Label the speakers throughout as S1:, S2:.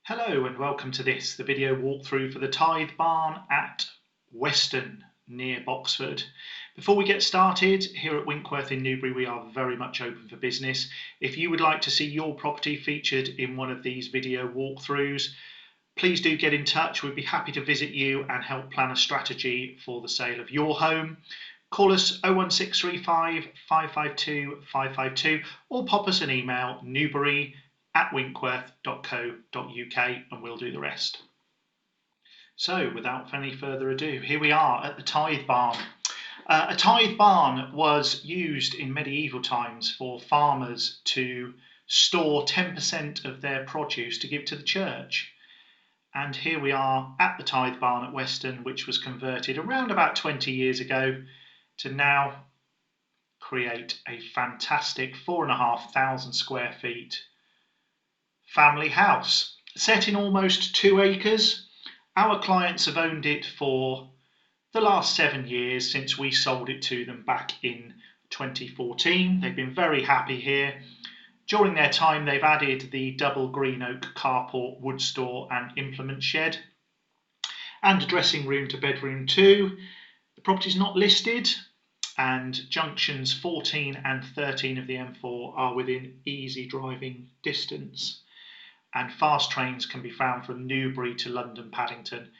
S1: Hello and welcome to the video walkthrough for the Tithe Barn at Weston near Boxford. Before we get started, here at Winkworth in Newbury we are very much open for business. If you would like to see your property featured in one of these video walkthroughs, please do get in touch. We'd be happy to visit you and help plan a strategy for the sale of your home. Call us 01635 552 552 or pop us an email newbury@winkworth.co.uk and we'll do the rest. So without any further ado, here we are at the Tithe Barn. A tithe barn was used in medieval times for farmers to store 10% of their produce to give to the church. And here we are at the Tithe Barn at Weston, which was converted around about 20 years ago to now create a fantastic 4,500 square feet family house set in almost 2 acres. Our clients have owned it for the last 7 years since we sold it to them back in 2014. They've been very happy here. During their time, they've added the double green oak carport, wood store and implement shed and a dressing room to bedroom 2. The property is not listed and junctions 14 and 13 of the M4 are within easy driving distance, and fast trains can be found from Newbury to London Paddington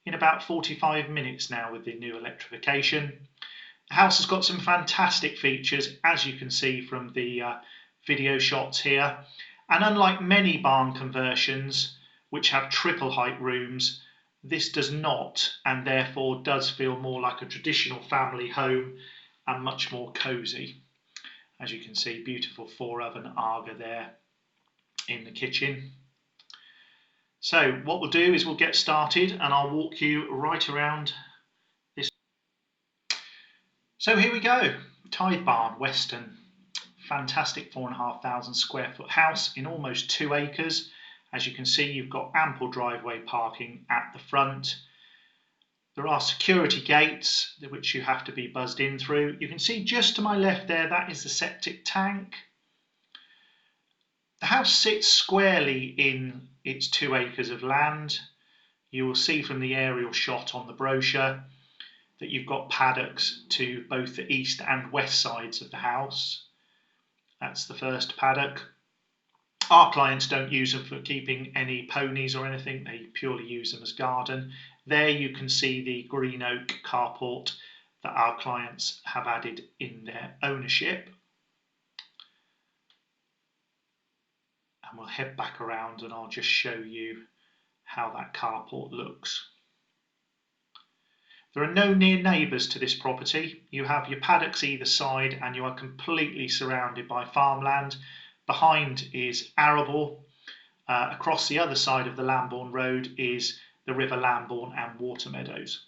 S1: in about 45 minutes now with the new electrification. The house has got some fantastic features, as you can see from the video shots here, and unlike many barn conversions which have triple height rooms, this does not, and therefore does feel more like a traditional family home and much more cosy. As you can see, beautiful 4-oven Aga there in the kitchen. So what we'll do is we'll get started and I'll walk you right around this. So here we go, Tithe Barn, Weston. Fantastic 4,500 square foot house in almost 2 acres. As you can see, you've got ample driveway parking at the front. There are security gates which you have to be buzzed in through. You can see just to my left there, that is the septic tank. The house sits squarely in its 2 acres of land. You will see from the aerial shot on the brochure that you've got paddocks to both the east and west sides of the house. That's the first paddock. Our clients don't use them for keeping any ponies or anything. They purely use them as garden. There you can see the green oak carport that our clients have added in their ownership. And we'll head back around and I'll just show you how that carport looks. There are no near neighbours to this property. You have your paddocks either side and you are completely surrounded by farmland. Behind is arable. Across the other side of the Lambourne Road is the River Lambourne and water meadows.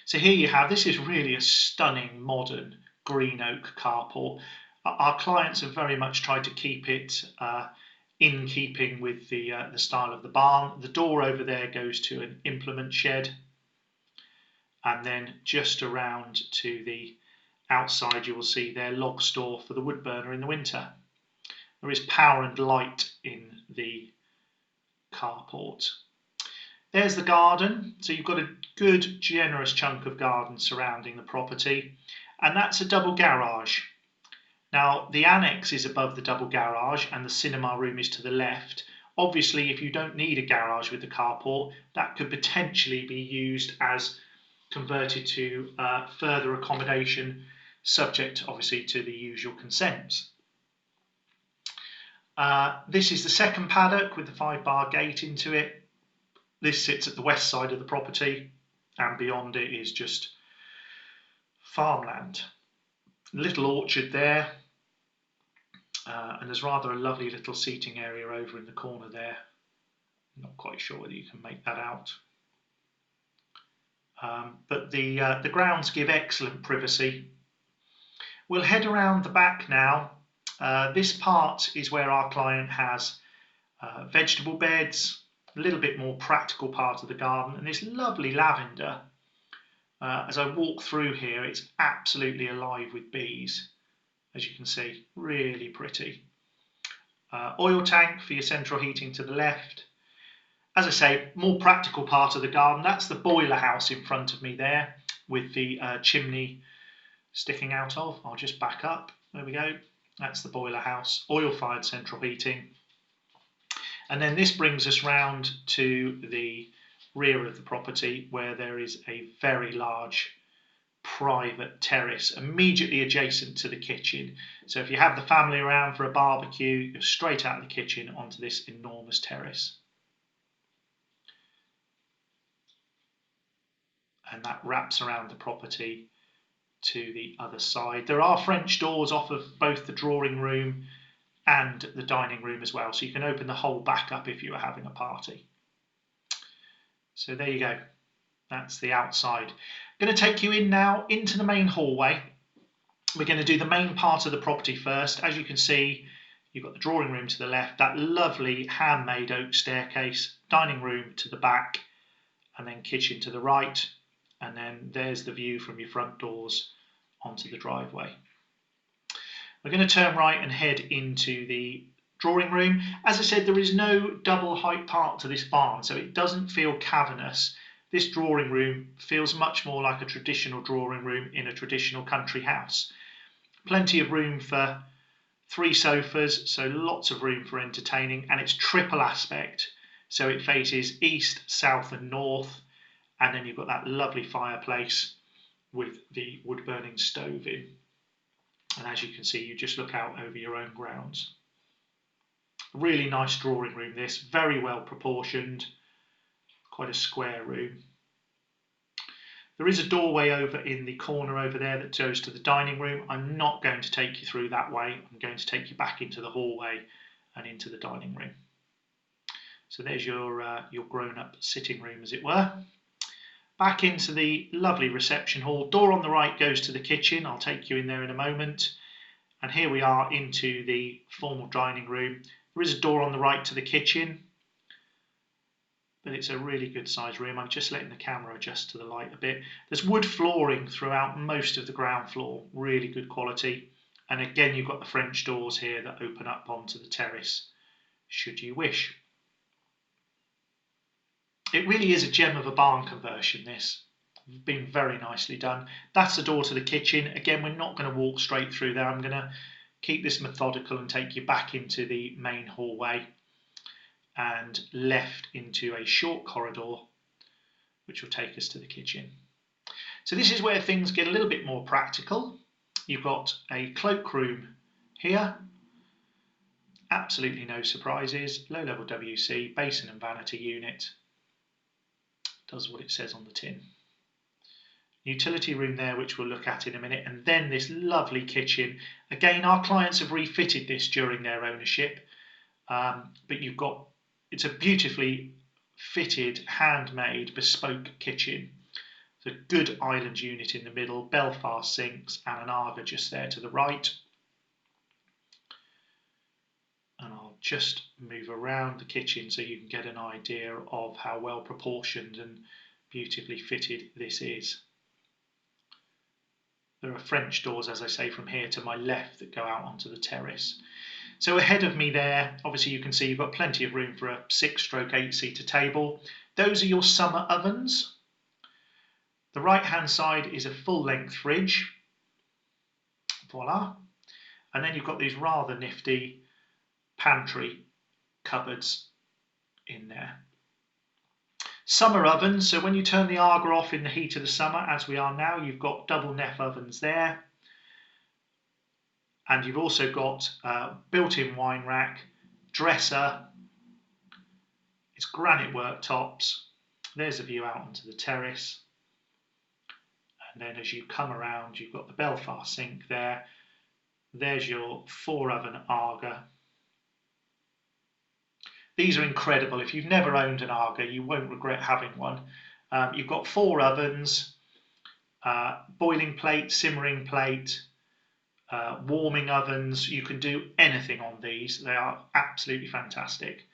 S1: So here you have, this is really a stunning modern green oak carport. Our clients have very much tried to keep it in keeping with the style of the barn. The door over there goes to an implement shed, and then just around to the outside you will see their log store for the wood burner in the winter. There is power and light in the carport. There's the garden, so you've got a good generous chunk of garden surrounding the property, and that's a double garage. Now the annex is above the double garage and the cinema room is to the left. Obviously if you don't need a garage with the carport, that could potentially be used as converted to further accommodation, subject obviously to the usual consents. This is the second paddock with the 5-bar gate into it. This sits at the west side of the property and beyond it is just farmland. A little orchard there, and there's rather a lovely little seating area over in the corner there. Not quite sure whether you can make that out. But the grounds give excellent privacy. We'll head around the back now. This part is where our client has vegetable beds, a little bit more practical part of the garden, and this lovely lavender. As I walk through here, it's absolutely alive with bees, as you can see, really pretty. oil tank for your central heating to the left. As I say, more practical part of the garden, that's the boiler house in front of me there with the chimney sticking out of. I'll just back up. There we go. That's the boiler house, oil-fired central heating. And then this brings us round to the rear of the property where there is a very large private terrace immediately adjacent to the kitchen. So if you have the family around for a barbecue, you're straight out of the kitchen onto this enormous terrace. And that wraps around the property to the other side. There are French doors off of both the drawing room and the dining room as well, so you can open the whole back up if you were having a party. So there you go, that's the outside. I'm going to take you in now into the main hallway. We're going to do the main part of the property first. As you can see, you've got the drawing room to the left, that lovely handmade oak staircase, dining room to the back, and then kitchen to the right. And then there's the view from your front doors onto the driveway. We're going to turn right and head into the drawing room. As I said, there is no double height part to this barn, so it doesn't feel cavernous. This drawing room feels much more like a traditional drawing room in a traditional country house. Plenty of room for 3 sofas, so lots of room for entertaining, and it's triple aspect. So it faces east, south and north, and then you've got that lovely fireplace with the wood-burning stove in. And as you can see, you just look out over your own grounds. Really nice drawing room this, very well proportioned, quite a square room. There is a doorway over in the corner over there that goes to the dining room. I'm not going to take you through that way. I'm going to take you back into the hallway and into the dining room. So there's your grown-up sitting room, as it were. Back into the lovely reception hall. Door on the right goes to the kitchen. I'll take you in there in a moment. And here we are into the formal dining room. There is a door on the right to the kitchen, but it's a really good sized room. I'm just letting the camera adjust to the light a bit. There's wood flooring throughout most of the ground floor, really good quality. And again, you've got the French doors here that open up onto the terrace, should you wish. It really is a gem of a barn conversion, this. Been very nicely done. That's the door to the kitchen. Again, we're not going to walk straight through there. I'm going to keep this methodical and take you back into the main hallway and left into a short corridor which will take us to the kitchen. So this is where things get a little bit more practical. You've got a cloakroom here. Absolutely no surprises. Low-level WC, basin and vanity unit. Does what it says on the tin. Utility room there, which we'll look at in a minute, and then this lovely kitchen. Again, our clients have refitted this during their ownership, but it's a beautifully fitted, handmade, bespoke kitchen. It's a good island unit in the middle, Belfast sinks, and an Arga just there to the right. And I'll just move around the kitchen so you can get an idea of how well proportioned and beautifully fitted this is. There are French doors, as I say, from here to my left that go out onto the terrace. So ahead of me there, obviously you can see you've got plenty of room for a 6/8-seater table. Those are your summer ovens. The right-hand side is a full-length fridge. Voila. And then you've got these rather nifty pantry cupboards in there. Summer ovens, so when you turn the Arga off in the heat of the summer, as we are now, you've got double Neff ovens there. And you've also got built-in wine rack, dresser, it's granite worktops. There's a view out onto the terrace. And then as you come around, you've got the Belfast sink there. There's your 4-oven Arga. These are incredible. If you've never owned an Arga, you won't regret having one. You've got 4 ovens, boiling plate, simmering plate, warming ovens. You can do anything on these. They are absolutely fantastic.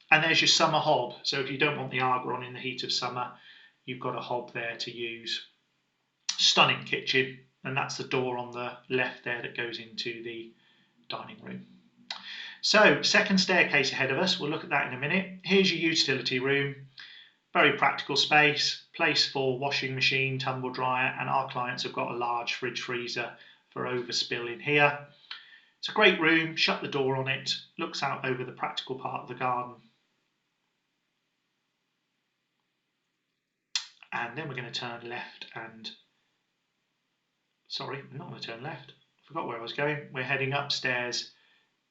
S1: And there's your summer hob. So if you don't want the Arga on in the heat of summer, you've got a hob there to use. Stunning kitchen. And that's the door on the left there that goes into the dining room. So, second staircase ahead of us, we'll look at that in a minute. Here's your utility room, very practical space, place for washing machine, tumble dryer, and our clients have got a large fridge freezer for overspill in here. It's a great room, shut the door on it, looks out over the practical part of the garden. And then we're going to turn left and, sorry, I'm not going to turn left, I forgot where I was going. We're heading upstairs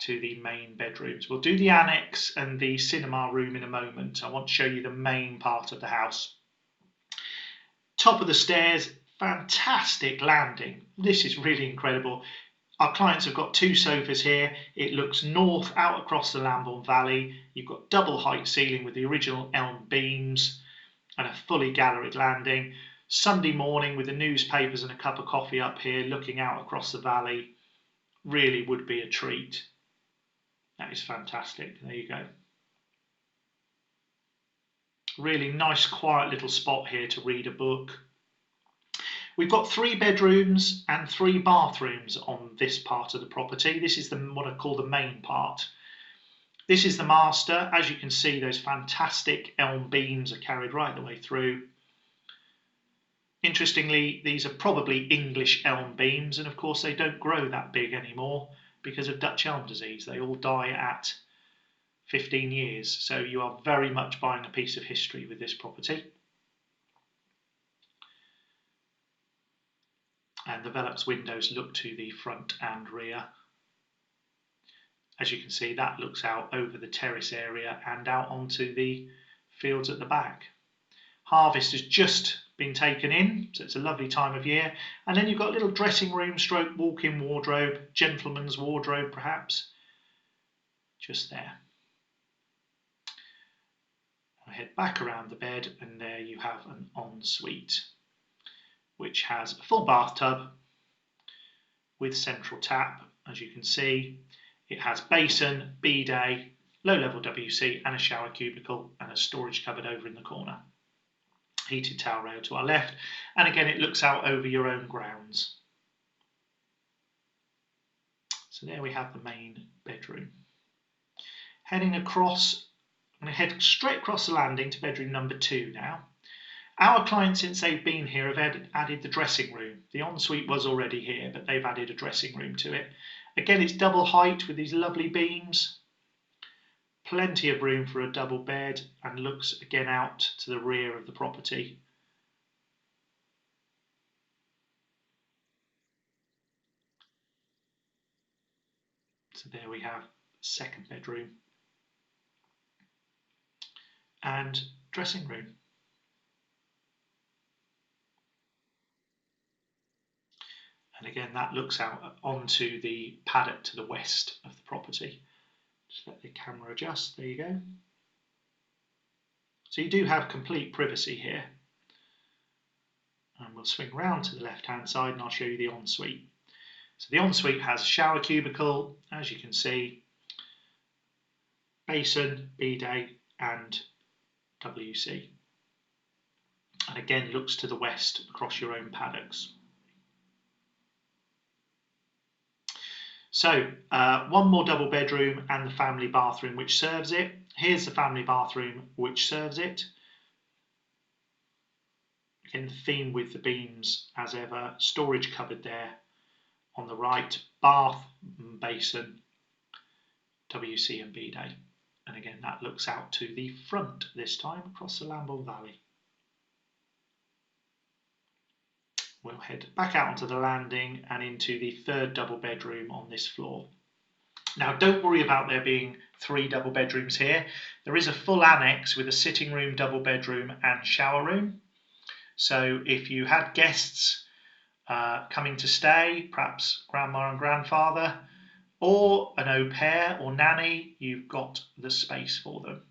S1: to the main bedrooms. We'll do the annex and the cinema room in a moment. I want to show you the main part of the house. Top of the stairs, fantastic landing. This is really incredible. Our clients have got 2 sofas here. It looks north out across the Lambourne Valley. You've got double height ceiling with the original elm beams and a fully galleried landing. Sunday morning with the newspapers and a cup of coffee up here looking out across the valley really would be a treat. That is fantastic. There you go. Really nice quiet little spot here to read a book. We've got 3 bedrooms and 3 bathrooms on this part of the property. This is what I call the main part. This is the master. As you can see, those fantastic elm beams are carried right the way through. Interestingly, these are probably English elm beams, and of course they don't grow that big anymore because of Dutch elm disease. They all die at 15 years. So you are very much buying a piece of history with this property. And the Velux windows look to the front and rear. As you can see, that looks out over the terrace area and out onto the fields at the back. Harvest has just been taken in, so it's a lovely time of year. And then you've got a little dressing room stroke walk-in wardrobe, gentleman's wardrobe perhaps, just there. I head back around the bed and there you have an ensuite, which has a full bathtub with central tap. As you can see, it has basin, bidet, low-level WC and a shower cubicle and a storage cupboard over in the corner. Heated towel rail to our left, and again it looks out over your own grounds. So there we have the main bedroom. Heading across, I'm going to head straight across the landing to bedroom number 2 now. Our clients, since they've been here, have added the dressing room. The ensuite was already here, but they've added a dressing room to it. Again, it's double height with these lovely beams. Plenty of room for a double bed, and looks again out to the rear of the property. So there we have the second bedroom and dressing room. And again, that looks out onto the paddock to the west of the property. Just let the camera adjust, there you go. So you do have complete privacy here. And we'll swing round to the left-hand side and I'll show you the ensuite. So the ensuite has a shower cubicle, as you can see, basin, bidet and WC. And again, looks to the west across your own paddocks. So one more double bedroom and the family bathroom which serves it. Here's the family bathroom which serves it. Again, the theme with the beams as ever. Storage cupboard there on the right. Bath, basin, WC and bidet. And again, that looks out to the front this time across the Lambourne Valley. We'll head back out onto the landing and into the third double bedroom on this floor. Now, don't worry about there being 3 double bedrooms here. There is a full annex with a sitting room, double bedroom and shower room. So if you had guests coming to stay, perhaps grandma and grandfather, or an au pair or nanny, you've got the space for them.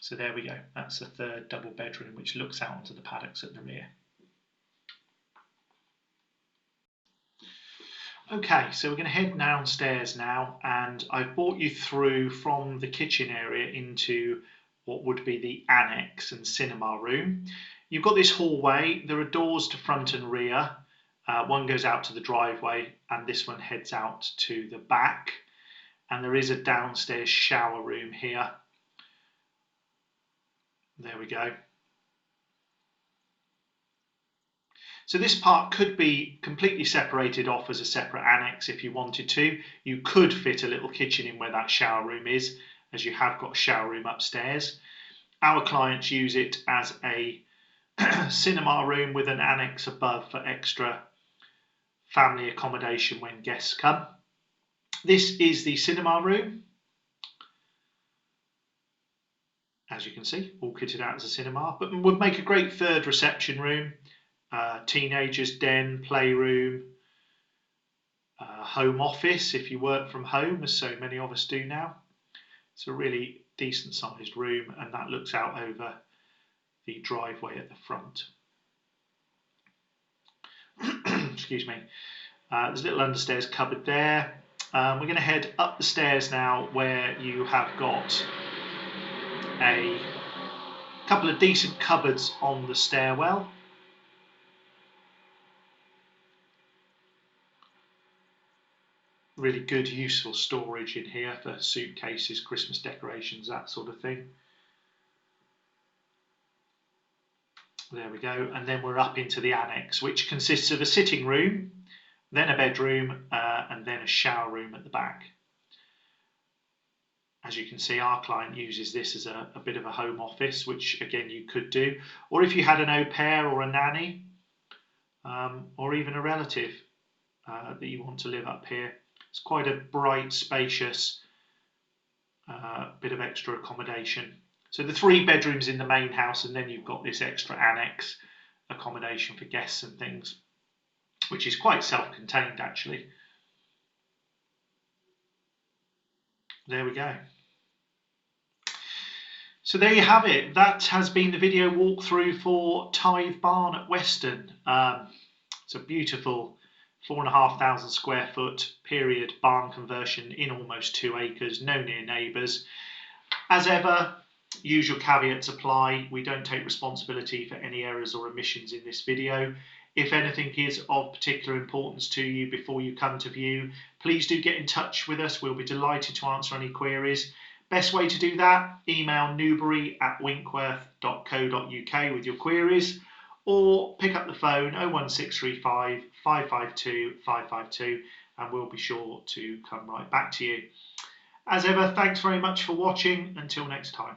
S1: So there we go. That's the third double bedroom which looks out onto the paddocks at the rear. Okay, so we're going to head downstairs now, and I've brought you through from the kitchen area into what would be the annex and cinema room. You've got this hallway. There are doors to front and rear. One goes out to the driveway and this one heads out to the back. and there is a downstairs shower room here. There we go. So this part could be completely separated off as a separate annex if you wanted to. You could fit a little kitchen in where that shower room is, as you have got a shower room upstairs. Our clients use it as a cinema room with an annex above for extra family accommodation when guests come. This is the cinema room. As you can see, all kitted out as a cinema, but would make a great third reception room. Teenagers' den, playroom, home office if you work from home, as so many of us do now. It's a really decent sized room, and that looks out over the driveway at the front. Excuse me. There's a little understairs cupboard there. We're going to head up the stairs now, where you have got a couple of decent cupboards on the stairwell. Really good, useful storage in here for suitcases, Christmas decorations, that sort of thing. There we go, and then we're up into the annex, which consists of a sitting room, then a bedroom, and then a shower room at the back. As you can see, our client uses this as a bit of a home office, which again you could do, or if you had an au pair or a nanny, or even a relative that you want to live up here. It's quite a bright, spacious bit of extra accommodation. So the 3 bedrooms in the main house, and then you've got this extra annex accommodation for guests and things, which is quite self-contained actually. There we go. So there you have it. That has been the video walkthrough for Tithe Barn at Weston. It's a beautiful 4,500 square foot period barn conversion in almost 2 acres, no near neighbours. As ever, usual caveats apply. We don't take responsibility for any errors or omissions in this video. If anything is of particular importance to you before you come to view, please do get in touch with us. We'll be delighted to answer any queries. Best way to do that, email newbury@winkworth.co.uk with your queries, or pick up the phone 01635 552 552 and we'll be sure to come right back to you. As ever, thanks very much for watching. Until next time.